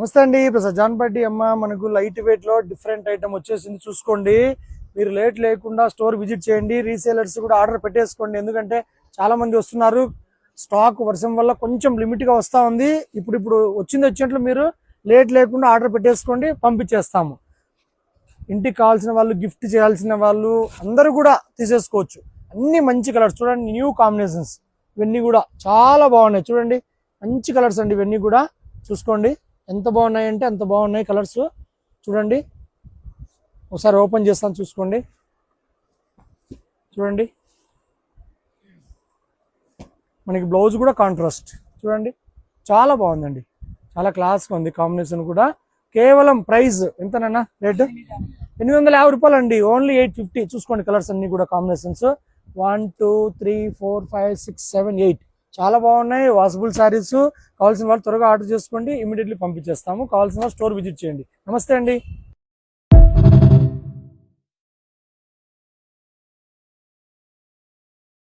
నమస్తే అండి. ప్రసాద్ జాన్పాటి అమ్మ. మనకు లైట్ వెయిట్ లో డిఫరెంట్ ఐటమ్ వచ్చేసింది, చూసుకోండి. మీరు లేట్ లేకుండా స్టోర్ విజిట్ చేయండి. రీసేలర్స్ కూడా ఆర్డర్ పెట్టేసుకోండి, ఎందుకంటే చాలా మంది వస్తున్నారు. స్టాక్ వర్షం వల్ల కొంచెం లిమిట్ గా వస్తా ఉంది. ఇప్పుడు వచ్చినట్లు మీరు లేట్ లేకుండా ఆర్డర్ పెట్టేసుకోండి, పంపించేస్తాము. ఇంటికి కావాల్సిన వాళ్ళు, గిఫ్ట్ చేయాల్సిన వాళ్ళు అందరూ కూడా తీసేసుకోవచ్చు. అన్ని మంచి కలర్స్ చూడండి, న్యూ కాంబినేషన్స్. ఇవన్నీ కూడా చాలా బాగున్నాయి. చూడండి, మంచి కలర్స్ అండి. ఇవన్నీ కూడా చూసుకోండి ఎంత బాగున్నాయి అంటే అంత బాగున్నాయి కలర్స్. చూడండి, ఒకసారి ఓపెన్ చేస్తాను, చూసుకోండి. చూడండి, మనకి బ్లౌజ్ కూడా కాంట్రాస్ట్. చూడండి, చాలా బాగుందండి, చాలా క్లాస్గా ఉంది. కాంబినేషన్ కూడా కేవలం ప్రైస్ ఎంతనన్నా రేటు 850 రూపాయలు అండి, ఓన్లీ 850. చూసుకోండి, కలర్స్ అన్ని కూడా కాంబినేషన్స్ 1 2 3 4 5 6 7 8 చాలా బాగున్నాయి. వాషబుల్ శారీస్. కావాల్సిన వాళ్ళు త్వరగా ఆర్డర్ చేసుకోండి, ఇమీడియట్లీ పంపించేస్తాము. కావాల్సిన వాళ్ళు స్టోర్ విజిట్ చేయండి. నమస్తే అండి.